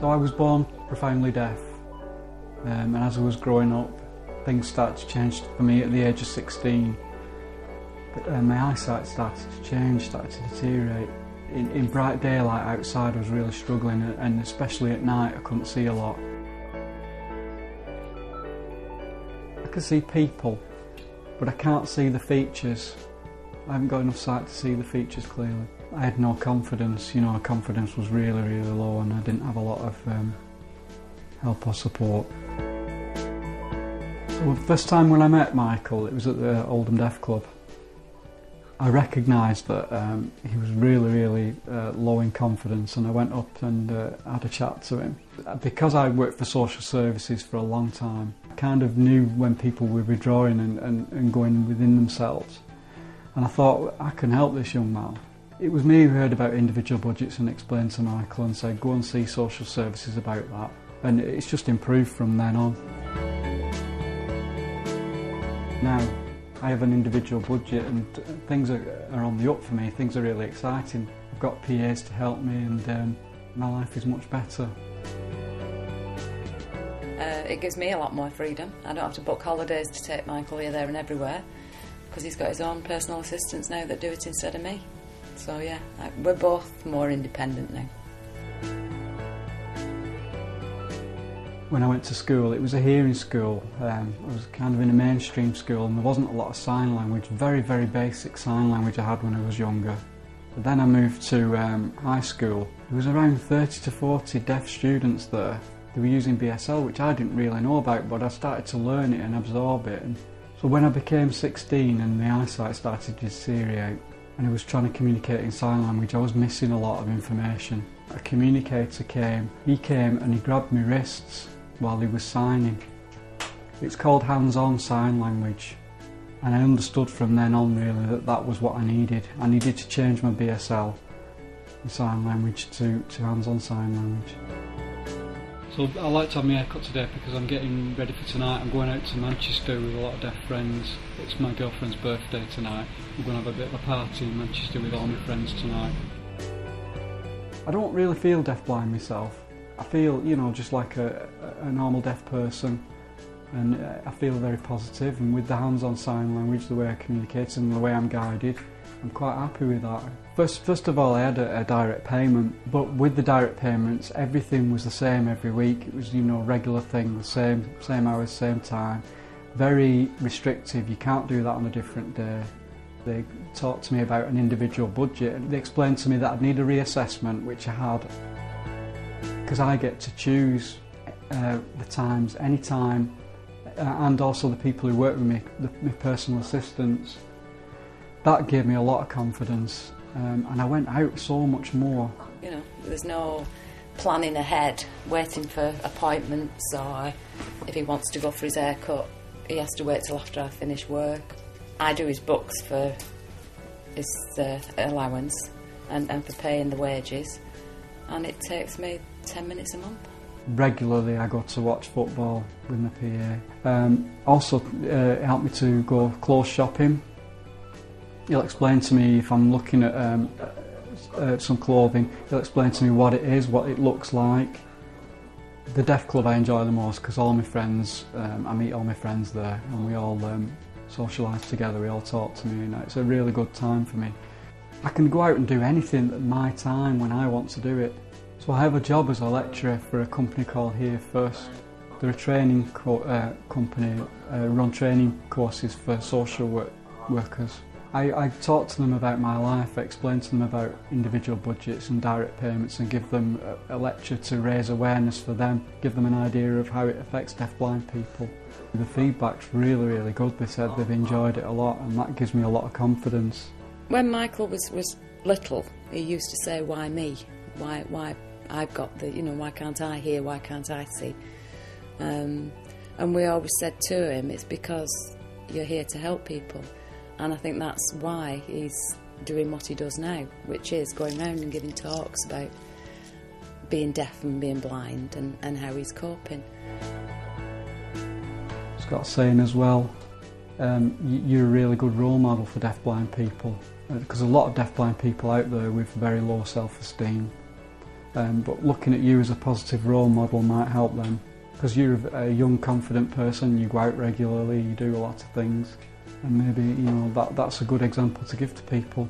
So I was born profoundly deaf, and as I was growing up, things started to change for me at the age of 16. My eyesight started to change, started to deteriorate. In bright daylight outside I was really struggling, and especially at night I couldn't see a lot. I can see people, but I can't see the features. I haven't got enough sight to see the features clearly. I had no confidence, my confidence was really, really low, and I didn't have a lot of help or support. So the first time when I met Michael, it was at the Oldham Deaf Club. I recognised that he was really, really low in confidence, and I went up and had a chat to him. Because I worked for social services for a long time, I kind of knew when people were withdrawing and going within themselves. And I thought, I can help this young man. It was me who heard about individual budgets and explained to Michael and said, go and see social services about that. And it's just improved from then on. Now, I have an individual budget and things are on the up for me. Things are really exciting. I've got PAs to help me, and my life is much better. It gives me a lot more freedom. I don't have to book holidays to take Michael here, there and everywhere, because he's got his own personal assistants now that do it instead of me. So yeah, we're both more independent now. When I went to school, it was a hearing school. I was kind of in a mainstream school, and there wasn't a lot of sign language, very, very basic sign language I had when I was younger. But then I moved to high school. There was around 30 to 40 deaf students there. They were using BSL, which I didn't really know about, but I started to learn it and absorb it. And so when I became 16 and my eyesight started to deteriorate, and I was trying to communicate in sign language, I was missing a lot of information. A communicator came. He came and he grabbed my wrists while he was signing. It's called hands-on sign language, and I understood from then on really that that was what I needed. I needed to change my BSL, the sign language, to hands-on sign language. So I like to have my haircut today because I'm getting ready for tonight. I'm going out to Manchester with a lot of deaf friends. It's my girlfriend's birthday tonight. We're going to have a bit of a party in Manchester with all my friends tonight. I don't really feel deafblind myself. I feel, just like a normal deaf person, and I feel very positive, and with the hands-on sign language, the way I communicate and the way I'm guided, I'm quite happy with that. First of all, I had a direct payment, but with the direct payments, everything was the same every week. It was, regular thing, the same hours, same time. Very restrictive, you can't do that on a different day. They talked to me about an individual budget, and they explained to me that I'd need a reassessment, which I had. Because I get to choose the times, any time, and also the people who work with me, my personal assistants. That gave me a lot of confidence, and I went out so much more. There's no planning ahead, waiting for appointments, or if he wants to go for his haircut, he has to wait till after I finish work. I do his books for his allowance and for paying the wages, and it takes me 10 minutes a month. Regularly I go to watch football with my PA. Also it helped me to go clothes shopping. He'll explain to me if I'm looking at some clothing, he'll explain to me what it is, what it looks like. The Deaf Club I enjoy the most because all my friends, I meet all my friends there, and we all socialise together, we all talk to me, it's a really good time for me. I can go out and do anything at my time when I want to do it. So I have a job as a lecturer for a company called Here First. They're a training company, run training courses for social workers. I talk to them about my life, I explain to them about individual budgets and direct payments, and give them a lecture to raise awareness for them, give them an idea of how it affects deafblind people. The feedback's really, really good. They said they've enjoyed it a lot, and that gives me a lot of confidence. When Michael was little, he used to say, why me? Why I've got the, why can't I hear, why can't I see? And we always said to him, it's because you're here to help people. And I think that's why he's doing what he does now, which is going around and giving talks about being deaf and being blind and how he's coping. It's got a saying as well, you're a really good role model for deafblind people, because a lot of deafblind people out there with very low self-esteem, but looking at you as a positive role model might help them, because you're a young, confident person, you go out regularly, you do a lot of things, and maybe, you know, that's a good example to give to people.